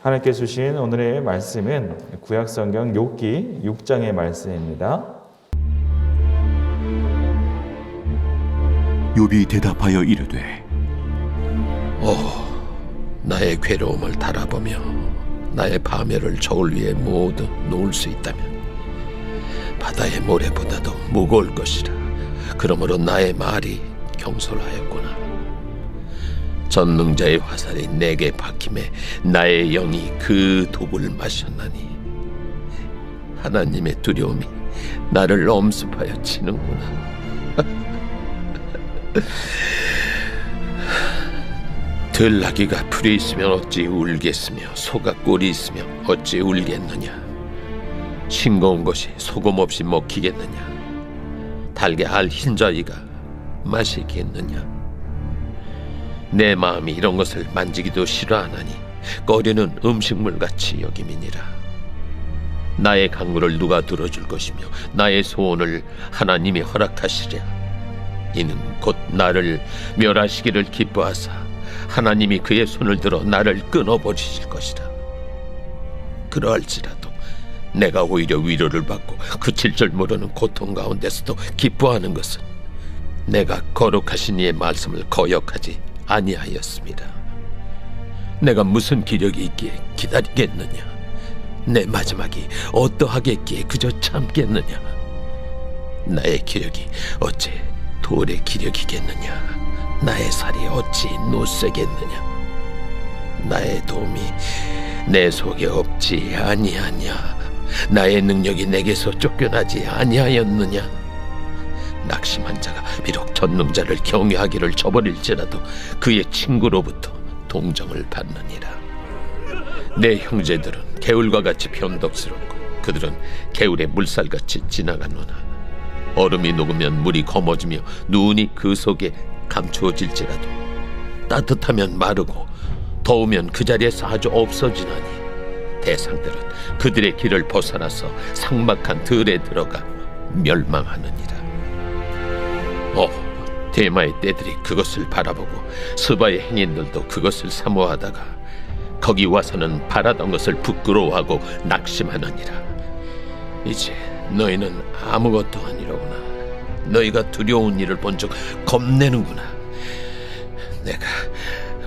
하나님께 주신 오늘의 말씀은 구약성경 욥기 6장의 말씀입니다. 욥이 대답하여 이르되 나의 괴로움을 달아보며 나의 파멸을 저울 위에 모두 놓을 수 있다면 바다의 모래보다도 무거울 것이라. 그러므로 나의 말이 경솔하였구나. 전능자의 화살이 내게 박힘에 나의 영이 그 독을 마셨나니 하나님의 두려움이 나를 엄습하여 치는구나. 들나귀가 풀이 있으면 어찌 울겠으며 소가 꿀이 있으면 어찌 울겠느냐. 싱거운 것이 소금 없이 먹히겠느냐. 달게 알 흰자위가 마시겠느냐. 내 마음이 이런 것을 만지기도 싫어하나니 꺼리는 음식물같이 여김이니라. 나의 간구를 누가 들어줄 것이며 나의 소원을 하나님이 허락하시랴. 이는 곧 나를 멸하시기를 기뻐하사 하나님이 그의 손을 들어 나를 끊어버리실 것이라. 그러할지라도 내가 오히려 위로를 받고 그칠 줄 모르는 고통 가운데서도 기뻐하는 것은 내가 거룩하신 이의 말씀을 거역하지 아니하였습니다. 내가 무슨 기력이 있기에 기다리겠느냐. 내 마지막이 어떠하겠기에 그저 참겠느냐. 나의 기력이 어찌 돌의 기력이겠느냐. 나의 살이 어찌 노쇠겠느냐. 나의 도움이 내 속에 없지 아니하냐. 나의 능력이 내게서 쫓겨나지 아니하였느냐. 낙심한 자가 비록 전능자를 경외하기를 저버릴지라도 그의 친구로부터 동정을 받느니라. 내 형제들은 개울과 같이 변덕스럽고 그들은 개울의 물살같이 지나가노나 얼음이 녹으면 물이 검어지며 눈이 그 속에 감추어질지라도 따뜻하면 마르고 더우면 그 자리에서 아주 없어지나니 대상들은 그들의 길을 벗어나서 삭막한 들에 들어가 멸망하느니라. 대마의 떼들이 그것을 바라보고 스바의 행인들도 그것을 사모하다가 거기 와서는 바라던 것을 부끄러워하고 낙심하느니라. 이제 너희는 아무것도 아니로구나. 너희가 두려운 일을 본 적 겁내는구나. 내가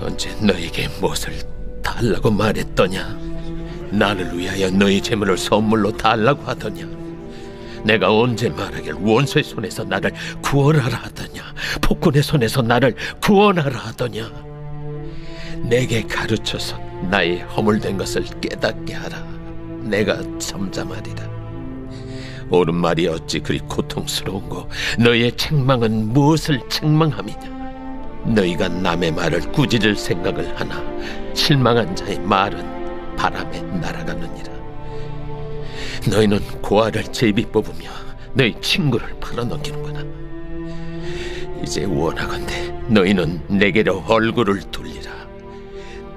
언제 너희에게 무엇을 달라고 말했더냐. 나를 위하여 너희 재물을 선물로 달라고 하더냐. 내가 언제 말하길 원수의 손에서 나를 구원하라 하더냐. 폭군의 손에서 나를 구원하라 하더냐. 내게 가르쳐서 나의 허물된 것을 깨닫게 하라. 내가 잠잠하리라. 옳은 말이 어찌 그리 고통스러운고 너희의 책망은 무엇을 책망함이냐. 너희가 남의 말을 꾸짖을 생각을 하나 실망한 자의 말은 바람에 날아가느니라. 너희는 고아를 제비 뽑으며 너희 친구를 팔아넘기는구나. 이제 원하건대 너희는 내게로 얼굴을 돌리라.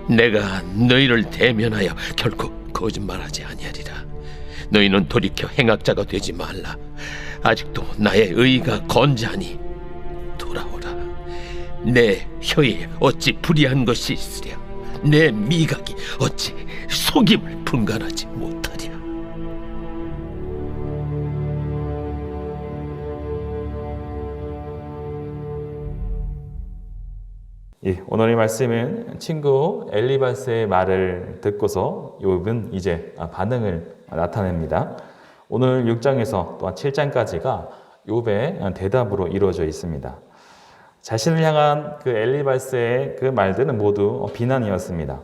내가 너희를 대면하여 결코 거짓말하지 아니하리라. 너희는 돌이켜 행악자가 되지 말라. 아직도 나의 의가 건재하니 돌아오라. 내 혀에 어찌 불의한 것이 있으랴. 내 미각이 어찌 속임을 분간하지 못하랴. 오늘의 말씀은 친구 엘리바스의 말을 듣고서 욥은 이제 반응을 나타냅니다. 오늘 6장에서 또한 7장까지가 욥의 대답으로 이루어져 있습니다. 자신을 향한 그 엘리바스의 그 말들은 모두 비난이었습니다.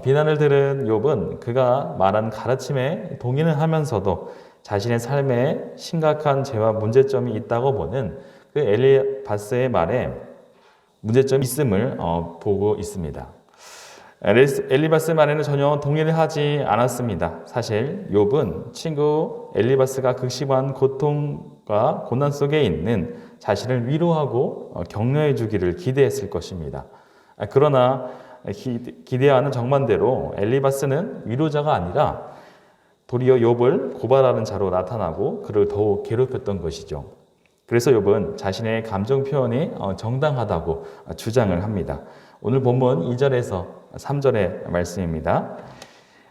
비난을 들은 욥은 그가 말한 가르침에 동의는 하면서도 자신의 삶에 심각한 죄와 문제점이 있다고 보는 그 엘리바스의 말에 문제점이 있음을 보고 있습니다. 엘리바스의 말에는 전혀 동의를 하지 않았습니다. 사실 욥은 친구 엘리바스가 극심한 고통과 고난 속에 있는 자신을 위로하고 격려해 주기를 기대했을 것입니다. 그러나 기대하는 정반대로 엘리바스는 위로자가 아니라 도리어 욥을 고발하는 자로 나타나고 그를 더욱 괴롭혔던 것이죠. 그래서 욥은 자신의 감정 표현이 정당하다고 주장을 합니다. 오늘 본문 2절에서 3절의 말씀입니다.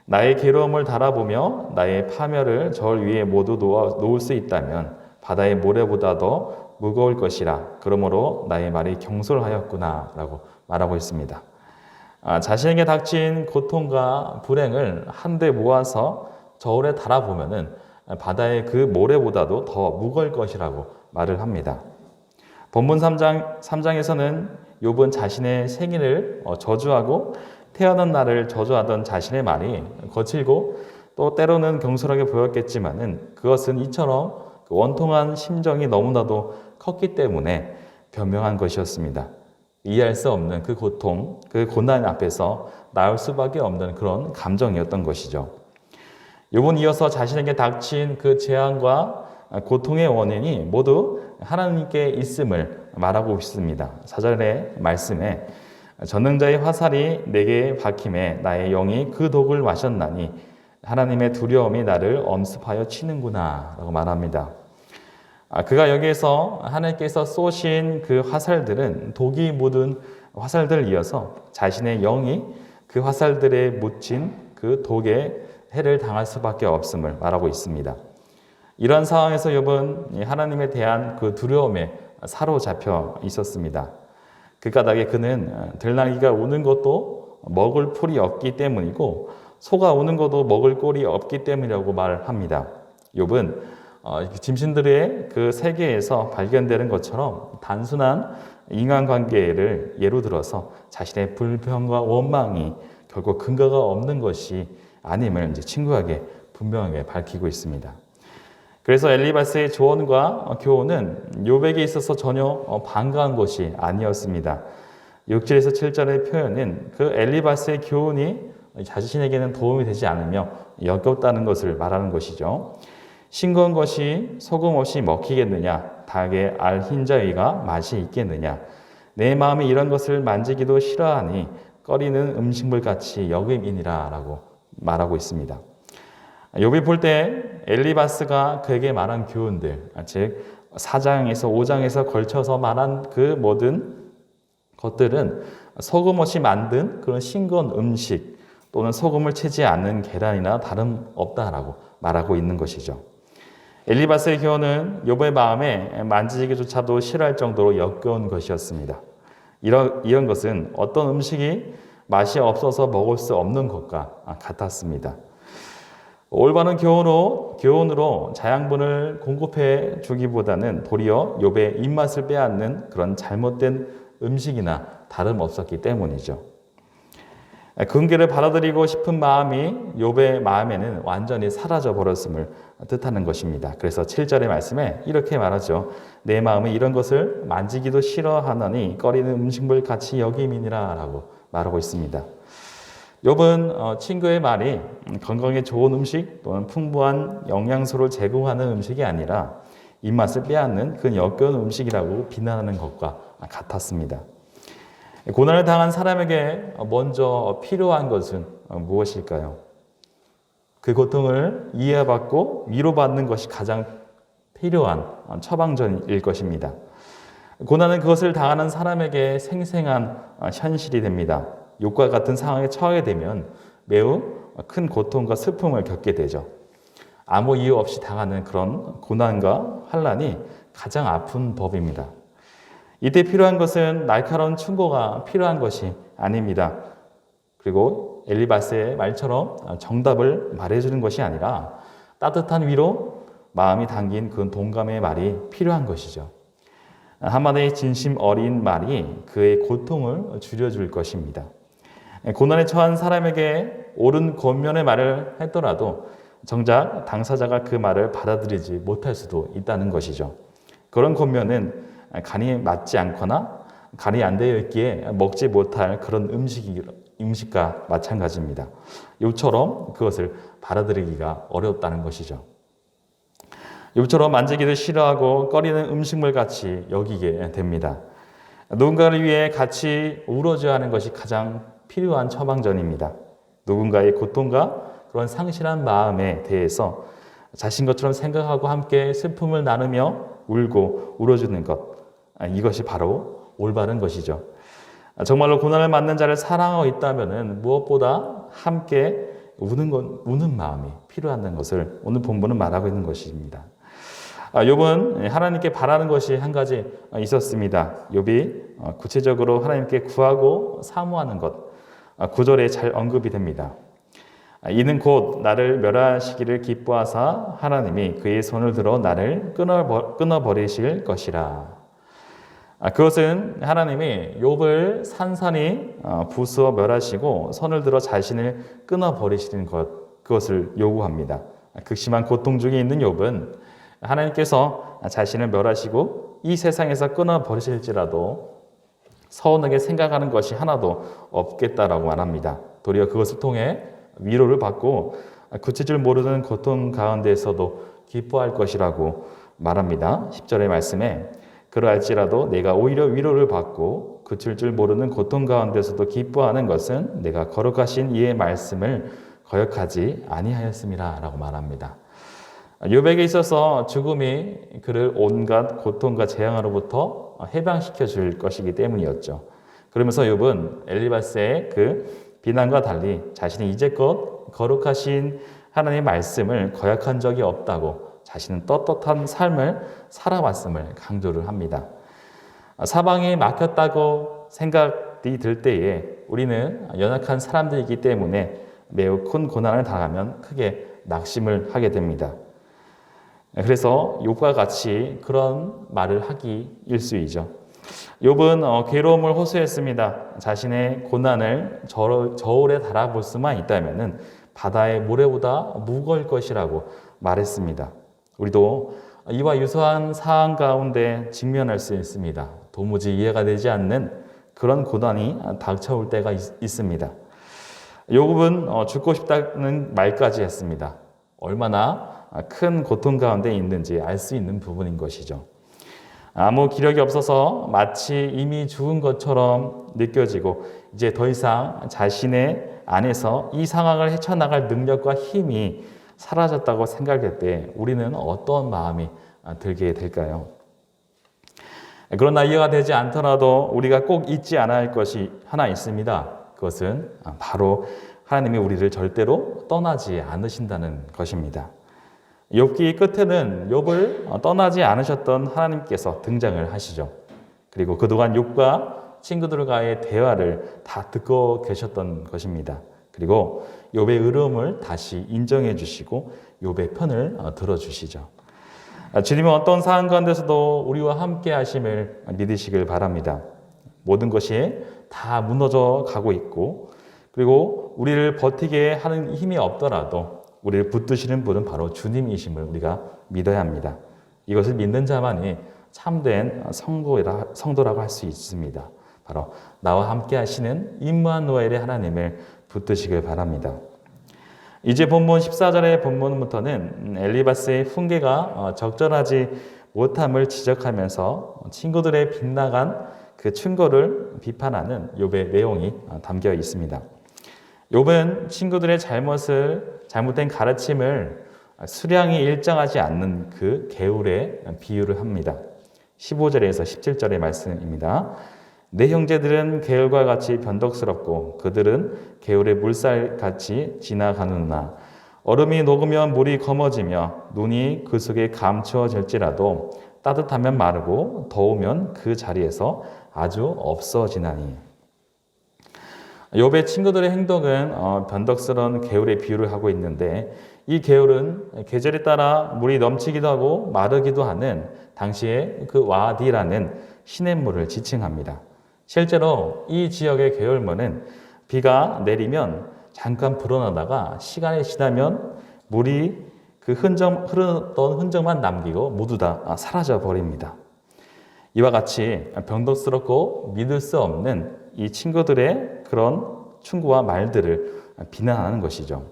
나의 괴로움을 달아보며 나의 파멸을 절 위에 모두 놓을 수 있다면 바다의 모래보다도 무거울 것이라. 그러므로 나의 말이 경솔하였구나 라고 말하고 있습니다. 자신에게 닥친 고통과 불행을 한데 모아서 저울에 달아보면은 바다의 그 모래보다도 더 무거울 것이라고 말을 합니다. 본문 3장에서는 욥은 자신의 생일을 저주하고 태어난 날을 저주하던 자신의 말이 거칠고 또 때로는 경솔하게 보였겠지만은 그것은 이처럼 그 원통한 심정이 너무나도 컸기 때문에 변명한 것이었습니다. 이해할 수 없는 그 고통, 그 고난 앞에서 나올 수밖에 없는 그런 감정이었던 것이죠. 욥은 이어서 자신에게 닥친 그 재앙과 고통의 원인이 모두 하나님께 있음을 말하고 있습니다. 4절의 말씀에 전능자의 화살이 내게 박힘에 나의 영이 그 독을 마셨나니 하나님의 두려움이 나를 엄습하여 치는구나 라고 말합니다. 그가 여기에서 하나님께서 쏘신 그 화살들은 독이 묻은 화살들을 이어서 자신의 영이 그 화살들에 묻힌 그 독에 해를 당할 수밖에 없음을 말하고 있습니다. 이러한 상황에서 욥은 하나님에 대한 그 두려움에 사로잡혀 있었습니다. 그 까닭에 그는 들나귀가 우는 것도 먹을 풀이 없기 때문이고 소가 우는 것도 먹을 꼴이 없기 때문이라고 말합니다. 욥은 짐승들의 그 세계에서 발견되는 것처럼 단순한 인간관계를 예로 들어서 자신의 불평과 원망이 결국 근거가 없는 것이 아님을 이제 친구에게 분명하게 밝히고 있습니다. 그래서 엘리바스의 조언과 교훈은 욥에게 있어서 전혀 반가운 것이 아니었습니다. 6절에서 7절의 표현은 그 엘리바스의 교훈이 자신에게는 도움이 되지 않으며 역겹다는 것을 말하는 것이죠. 싱거운 것이 소금 없이 먹히겠느냐? 닭의 알 흰자위가 맛이 있겠느냐? 내 마음이 이런 것을 만지기도 싫어하니 꺼리는 음식물같이 여김이니라 라고 말하고 있습니다. 욥이 볼 때 엘리바스가 그에게 말한 교훈들, 즉 4장에서 5장에서 걸쳐서 말한 그 모든 것들은 소금 없이 만든 그런 싱거운 음식 또는 소금을 치지 않는 계란이나 다름없다라고 말하고 있는 것이죠. 엘리바스의 교훈은 욥의 마음에 만지기조차도 싫어할 정도로 역겨운 것이었습니다. 이런 것은 어떤 음식이 맛이 없어서 먹을 수 없는 것과 같았습니다. 올바른 교훈으로 자양분을 공급해 주기보다는 도리어 욥의 입맛을 빼앗는 그런 잘못된 음식이나 다름없었기 때문이죠. 근계를 받아들이고 싶은 마음이 욥의 마음에는 완전히 사라져 버렸음을 뜻하는 것입니다. 그래서 7절의 말씀에 이렇게 말하죠. 내 마음이 이런 것을 만지기도 싫어하나니 꺼리는 음식물 같이 여김이니라 라고 말하고 있습니다. 욥은 친구의 말이 건강에 좋은 음식 또는 풍부한 영양소를 제공하는 음식이 아니라 입맛을 빼앗는 그 역겨운 음식이라고 비난하는 것과 같았습니다. 고난을 당한 사람에게 먼저 필요한 것은 무엇일까요? 그 고통을 이해받고 위로받는 것이 가장 필요한 처방전일 것입니다. 고난은 그것을 당하는 사람에게 생생한 현실이 됩니다. 욥과 같은 상황에 처하게 되면 매우 큰 고통과 슬픔을 겪게 되죠. 아무 이유 없이 당하는 그런 고난과 환난이 가장 아픈 법입니다. 이때 필요한 것은 날카로운 충고가 필요한 것이 아닙니다. 그리고 엘리바스의 말처럼 정답을 말해주는 것이 아니라 따뜻한 위로, 마음이 담긴 그 동감의 말이 필요한 것이죠. 한마디의 진심 어린 말이 그의 고통을 줄여줄 것입니다. 고난에 처한 사람에게 옳은 권면의 말을 했더라도 정작 당사자가 그 말을 받아들이지 못할 수도 있다는 것이죠. 그런 권면은 간이 맞지 않거나 간이 안 되어 있기에 먹지 못할 그런 음식과 마찬가지입니다. 욥처럼 그것을 받아들이기가 어렵다는 것이죠. 욥처럼 만지기도 싫어하고 꺼리는 음식물 같이 여기게 됩니다. 누군가를 위해 같이 울어줘야 하는 것이 가장 필요한 처방전입니다. 누군가의 고통과 그런 상실한 마음에 대해서 자신 것처럼 생각하고 함께 슬픔을 나누며 울고 울어주는 것, 이것이 바로 올바른 것이죠. 정말로 고난을 맞는 자를 사랑하고 있다면 무엇보다 함께 우는 마음이 필요하다는 것을 오늘 본문은 말하고 있는 것입니다. 욥은 하나님께 바라는 것이 한 가지 있었습니다. 욥이 구체적으로 하나님께 구하고 사모하는 것, 9절에 잘 언급이 됩니다. 이는 곧 나를 멸하시기를 기뻐하사 하나님이 그의 손을 들어 나를 끊어버리실 것이라. 그것은 하나님이 욥을 산산히 부수어 멸하시고 손을 들어 자신을 끊어버리시는 그것을 요구합니다. 극심한 고통 중에 있는 욥은 하나님께서 자신을 멸하시고 이 세상에서 끊어버리실지라도 서운하게 생각하는 것이 하나도 없겠다라고 말합니다. 도리어 그것을 통해 위로를 받고 그칠 줄 모르는 고통 가운데에서도 기뻐할 것이라고 말합니다. 10절의 말씀에 그러할지라도 내가 오히려 위로를 받고 그칠 줄 모르는 고통 가운데서도 기뻐하는 것은 내가 거룩하신 이의 말씀을 거역하지 아니하였음이라 라고 말합니다. 욥에게 있어서 죽음이 그를 온갖 고통과 재앙으로부터 해방시켜 줄 것이기 때문이었죠. 그러면서 욥은 엘리바스의 그 비난과 달리 자신이 이제껏 거룩하신 하나님의 말씀을 거역한 적이 없다고 자신은 떳떳한 삶을 살아왔음을 강조를 합니다. 사방이 막혔다고 생각이 들 때에 우리는 연약한 사람들이기 때문에 매우 큰 고난을 당하면 크게 낙심을 하게 됩니다. 그래서 욥과 같이 그런 말을 하기 일쑤이죠. 욥은 괴로움을 호소했습니다. 자신의 고난을 저울에 달아볼 수만 있다면 바다의 모래보다 무거울 것이라고 말했습니다. 우리도 이와 유사한 상황 가운데 직면할 수 있습니다. 도무지 이해가 되지 않는 그런 고난이 닥쳐올 때가 있습니다. 욥은 죽고 싶다는 말까지 했습니다. 얼마나 큰 고통 가운데 있는지 알 수 있는 부분인 것이죠. 아무 기력이 없어서 마치 이미 죽은 것처럼 느껴지고 이제 더 이상 자신의 안에서 이 상황을 헤쳐나갈 능력과 힘이 사라졌다고 생각할 때 우리는 어떤 마음이 들게 될까요? 그러나 이해가 되지 않더라도 우리가 꼭 잊지 않아야 할 것이 하나 있습니다. 그것은 바로 하나님이 우리를 절대로 떠나지 않으신다는 것입니다. 욥기 끝에는 욥을 떠나지 않으셨던 하나님께서 등장을 하시죠. 그리고 그동안 욥과 친구들과의 대화를 다 듣고 계셨던 것입니다. 그리고 욥의 의로움을 다시 인정해 주시고 욥의 편을 들어주시죠. 주님은 어떤 상황 가운데서도 우리와 함께 하심을 믿으시길 바랍니다. 모든 것이 다 무너져 가고 있고 그리고 우리를 버티게 하는 힘이 없더라도 우리를 붙드시는 분은 바로 주님이심을 우리가 믿어야 합니다. 이것을 믿는 자만이 참된 성도라고 할 수 있습니다. 바로 나와 함께 하시는 임마누엘의 하나님을 붙드시길 바랍니다. 이제 본문 14절의 본문부터는 엘리바스의 훈계가 적절하지 못함을 지적하면서 친구들의 빗나간 그 충고를 비판하는 욥의 내용이 담겨 있습니다. 욥은 친구들의 잘못된 가르침을 수량이 일정하지 않는 그 개울에 비유를 합니다. 15절에서 17절의 말씀입니다. 내 형제들은 개울과 같이 변덕스럽고 그들은 개울의 물살같이 지나가느나 얼음이 녹으면 물이 검어지며 눈이 그 속에 감추어질지라도 따뜻하면 마르고 더우면 그 자리에서 아주 없어지나니. 욥의 친구들의 행동은 변덕스러운 개울의 비유를 하고 있는데 이 개울은 계절에 따라 물이 넘치기도 하고 마르기도 하는 당시의 그 와디라는 시냇물을 지칭합니다. 실제로 이 지역의 개울물은 비가 내리면 잠깐 불어나다가 시간이 지나면 물이 그 흐르던 흔적만 남기고 모두 다 사라져 버립니다. 이와 같이 변덕스럽고 믿을 수 없는 이 친구들의 그런 충고와 말들을 비난하는 것이죠.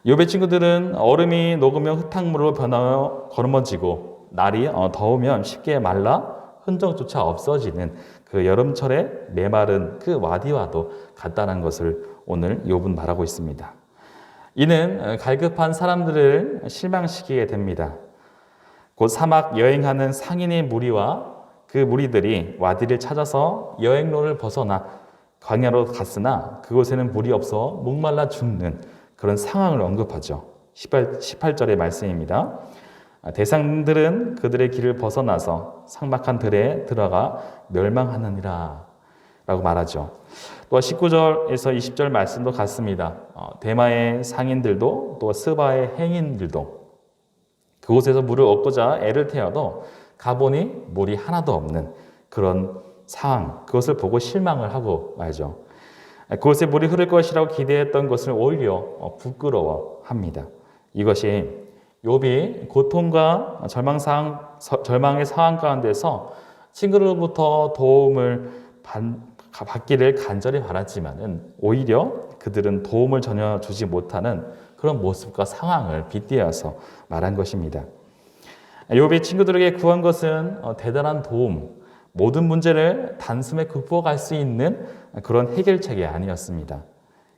욥의 친구들은 얼음이 녹으면 흙탕물로 변하여 거머쥐고 날이 더우면 쉽게 말라 흔적조차 없어지는 그 여름철의 메마른 그 와디와도 같다는 것을 오늘 욥은 말하고 있습니다. 이는 갈급한 사람들을 실망시키게 됩니다. 곧 사막 여행하는 상인의 무리와 그 무리들이 와디를 찾아서 여행로를 벗어나 광야로 갔으나 그곳에는 물이 없어 목말라 죽는 그런 상황을 언급하죠. 18절의 말씀입니다. 대상들은 그들의 길을 벗어나서 삭막한 들에 들어가 멸망하느니라 라고 말하죠. 또 19절에서 20절 말씀도 같습니다. 대마의 상인들도 또 스바의 행인들도 그곳에서 물을 얻고자 애를 태워도 가보니 물이 하나도 없는 그런 상황, 그것을 보고 실망을 하고 말죠. 그곳에 물이 흐를 것이라고 기대했던 것을 오히려 부끄러워합니다. 이것이 욥이 고통과 절망의 상황 가운데서 친구로부터 도움을 받기를 간절히 바랐지만은 오히려 그들은 도움을 전혀 주지 못하는 그런 모습과 상황을 빗대어서 말한 것입니다. 욥의 친구들에게 구한 것은 대단한 도움, 모든 문제를 단숨에 극복할 수 있는 그런 해결책이 아니었습니다.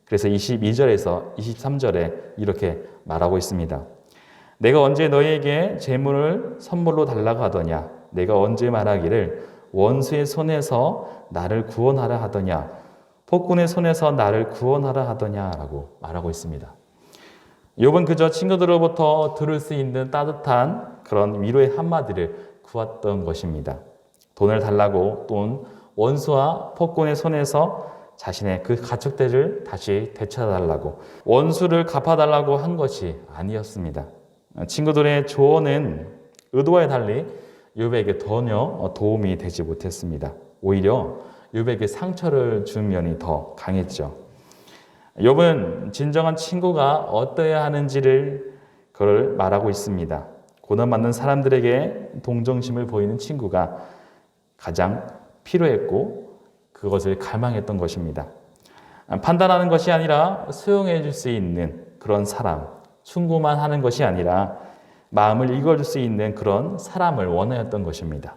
그래서 22절에서 23절에 이렇게 말하고 있습니다. 내가 언제 너희에게 재물을 선물로 달라고 하더냐? 내가 언제 말하기를 원수의 손에서 나를 구원하라 하더냐? 폭군의 손에서 나를 구원하라 하더냐라고 말하고 있습니다. 욥은 그저 친구들로부터 들을 수 있는 따뜻한 그런 위로의 한마디를 구했던 것입니다. 돈을 달라고 또는 원수와 폭군의 손에서 자신의 그 가축들을 다시 되찾아달라고 원수를 갚아달라고 한 것이 아니었습니다. 친구들의 조언은 의도와에 달리 욥에게 전혀 도움이 되지 못했습니다. 오히려 욥에게 상처를 준 면이 더 강했죠. 욥은 진정한 친구가 어떠해야 하는지를 그걸 말하고 있습니다. 고난받는 사람들에게 동정심을 보이는 친구가 가장 필요했고 그것을 갈망했던 것입니다. 판단하는 것이 아니라 수용해 줄 수 있는 그런 사람, 충고만 하는 것이 아니라 마음을 읽어줄 수 있는 그런 사람을 원하였던 것입니다.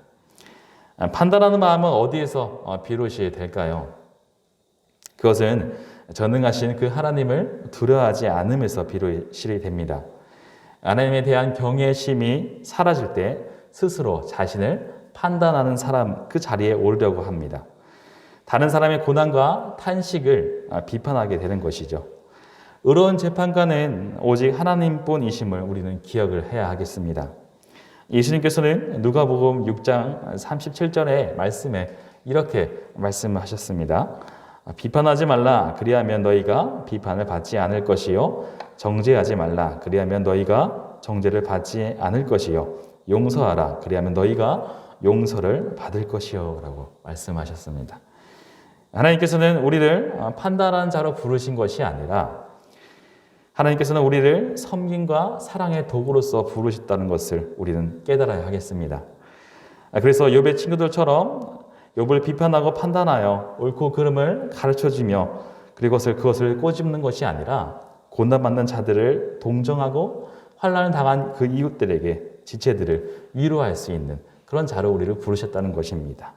판단하는 마음은 어디에서 비롯이 될까요? 그것은 전능하신 그 하나님을 두려워하지 않음에서 비롯이 됩니다. 하나님에 대한 경외심이 사라질 때 스스로 자신을 판단하는 사람 그 자리에 오르려고 합니다. 다른 사람의 고난과 탄식을 비판하게 되는 것이죠. 의로운 재판관은 오직 하나님뿐이심을 우리는 기억을 해야 하겠습니다. 예수님께서는 누가복음 6장 37절의 말씀에 이렇게 말씀하셨습니다. 비판하지 말라 그리하면 너희가 비판을 받지 않을 것이요 정죄하지 말라 그리하면 너희가 정죄를 받지 않을 것이요 용서하라 그리하면 너희가 용서를 받을 것이요 라고 말씀하셨습니다. 하나님께서는 우리를 판단하는 자로 부르신 것이 아니라 하나님께서는 우리를 섬김과 사랑의 도구로서 부르셨다는 것을 우리는 깨달아야 하겠습니다. 그래서 욥의 친구들처럼 욥을 비판하고 판단하여 옳고 그름을 가르쳐주며 그것을 꼬집는 것이 아니라 고난받는 자들을 동정하고 환난을 당한 그 이웃들에게 지체들을 위로할 수 있는 그런 자로 우리를 부르셨다는 것입니다.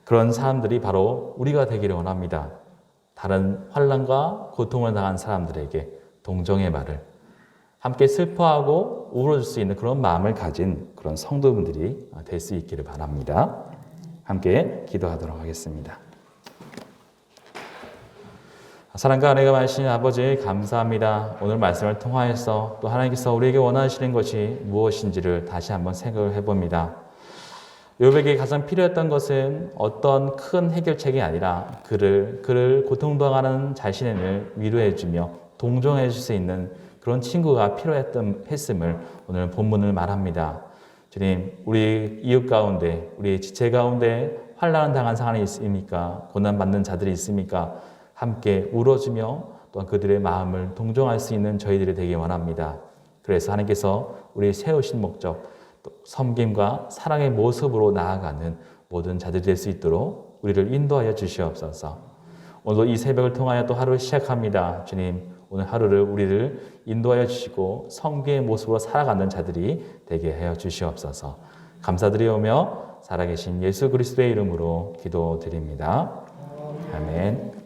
그런 사람들이 바로 우리가 되기를 원합니다. 다른 환난과 고통을 당한 사람들에게 동정의 말을 함께 슬퍼하고 울어줄 수 있는 그런 마음을 가진 그런 성도분들이 될 수 있기를 바랍니다. 함께 기도하도록 하겠습니다. 사랑과 은혜가 많으신 아버지 감사합니다. 오늘 말씀을 통하여서 또 하나님께서 우리에게 원하시는 것이 무엇인지를 다시 한번 생각을 해봅니다. 욥에게 가장 필요했던 것은 어떤 큰 해결책이 아니라 그를 고통당하는 자신을 위로해주며 동정해 줄 수 있는 그런 친구가 필요했음을 오늘 본문을 말합니다. 주님, 우리 이웃 가운데, 우리 지체 가운데 환난을 당한 상황이 있습니까? 고난받는 자들이 있습니까? 함께 울어주며 또한 그들의 마음을 동정할 수 있는 저희들이 되기 원합니다. 그래서 하나님께서 우리 세우신 목적, 또 섬김과 사랑의 모습으로 나아가는 모든 자들이 될 수 있도록 우리를 인도하여 주시옵소서. 오늘도 이 새벽을 통하여 또 하루를 시작합니다. 주님, 오늘 하루를 우리를 인도하여 주시고 섬김의 모습으로 살아가는 자들이 되게 하여 주시옵소서. 감사드리오며 살아계신 예수 그리스도의 이름으로 기도드립니다. 아멘.